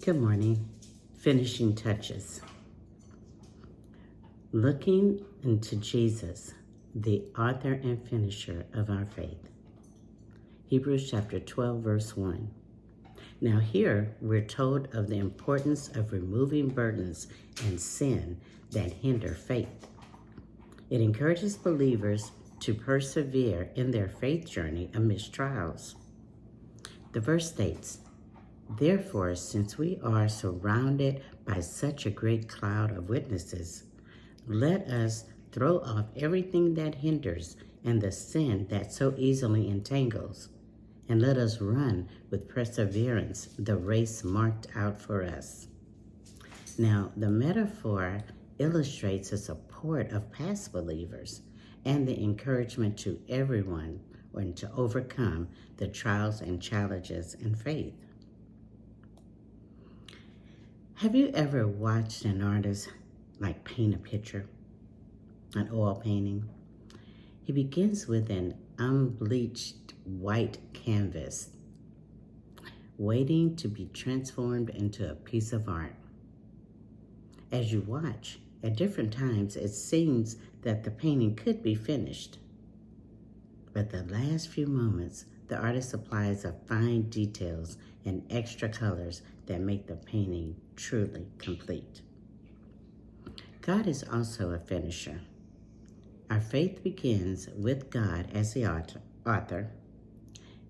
Good morning. Finishing touches. Looking into Jesus, the author and finisher of our faith. Hebrews chapter 12, verse 1. Now here we're told of the importance of removing burdens and sin that hinder faith. It encourages believers to persevere in their faith journey amidst trials. The verse states, "Therefore, since we are surrounded by such a great cloud of witnesses, let us throw off everything that hinders and the sin that so easily entangles, and let us run with perseverance the race marked out for us." Now, the metaphor illustrates the support of past believers and the encouragement to everyone when to overcome the trials and challenges in faith. Have you ever watched an artist paint a picture, an oil painting? He begins with an unbleached white canvas, waiting to be transformed into a piece of art. As you watch, at different times it seems that the painting could be finished. But the last few moments, the artist applies the fine details and extra colors that make the painting truly complete. God is also a finisher. Our faith begins with God as the author.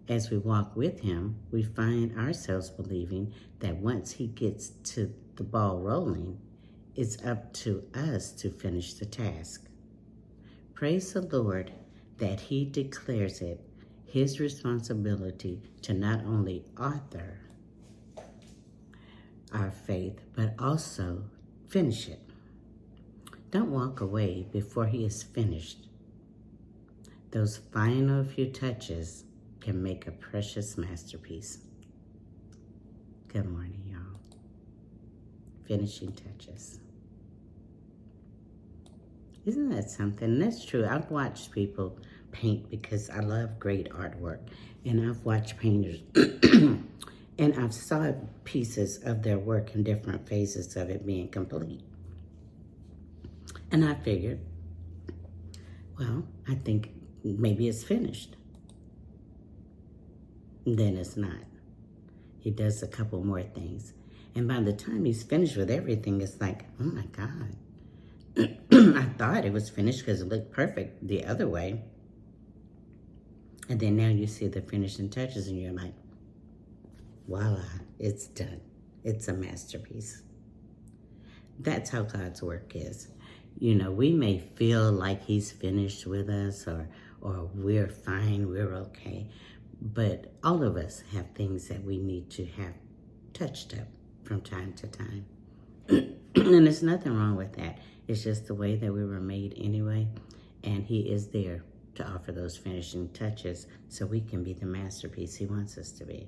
As we walk with Him, we find ourselves believing that once He gets to the ball rolling, it's up to us to finish the task. Praise the Lord that He declares it His responsibility to not only author our faith, but also finish it. Don't walk away before He is finished. Those final few touches can make a precious masterpiece. Good morning, y'all. Finishing touches. Isn't that something? That's true. I've watched people paint because I love great artwork. And I've watched painters and I've saw pieces of their work in different phases of it being complete. And I figured, well, I think maybe it's finished. And then it's not. He does a couple more things. And by the time he's finished with everything, it's like, oh my God. I thought it was finished because it looked perfect the other way. And then now you see the finishing touches and you're like, voila, it's done. It's a masterpiece. That's how God's work is. You know, we may feel like He's finished with us or we're fine, we're okay. But all of us have things that we need to have touched up from time to time. And there's nothing wrong with that. It's just the way that we were made anyway. And He is there to offer those finishing touches so we can be the masterpiece He wants us to be.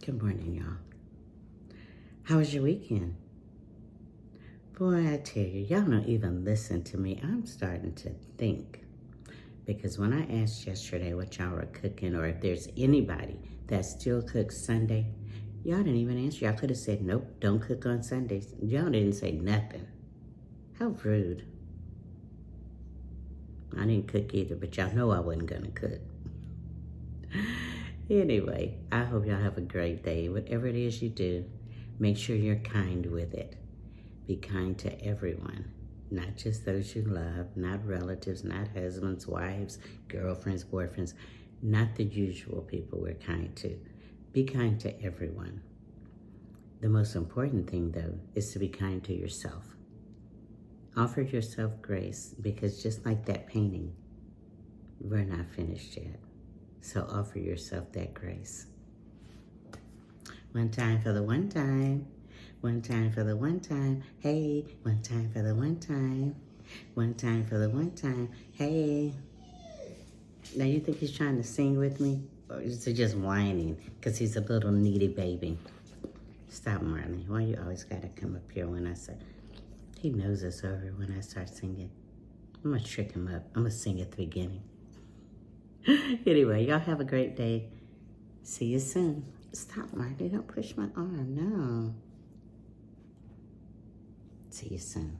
Good morning, y'all. How was your weekend? Boy, I tell you, y'all don't even listen to me. I'm starting to think. Because when I asked yesterday what y'all were cooking or if there's anybody that still cooks Sunday, y'all didn't even answer. Y'all could have said, nope, don't cook on Sundays. Y'all didn't say nothing. How rude. I didn't cook either, but y'all know I wasn't going to cook. Anyway, I hope y'all have a great day. Whatever it is you do, make sure you're kind with it. Be kind to everyone, not just those you love, not relatives, not husbands, wives, girlfriends, boyfriends, not the usual people we're kind to. Be kind to everyone. The most important thing, though, is to be kind to yourself. Offer yourself grace, because just like that painting, we're not finished yet. So offer yourself that grace. One time for the one time. One time for the one time. Hey, one time for the one time. One time for the one time. Hey. Now you think he's trying to sing with me? Or is he just whining because he's a little needy baby? Stop, Marley. Why you always got to come up here when I say... He knows it's over when I start singing. I'm going to trick him up. I'm going to sing at the beginning. Anyway, y'all have a great day. See you soon. Stop, Marty. Don't push my arm. No. See you soon.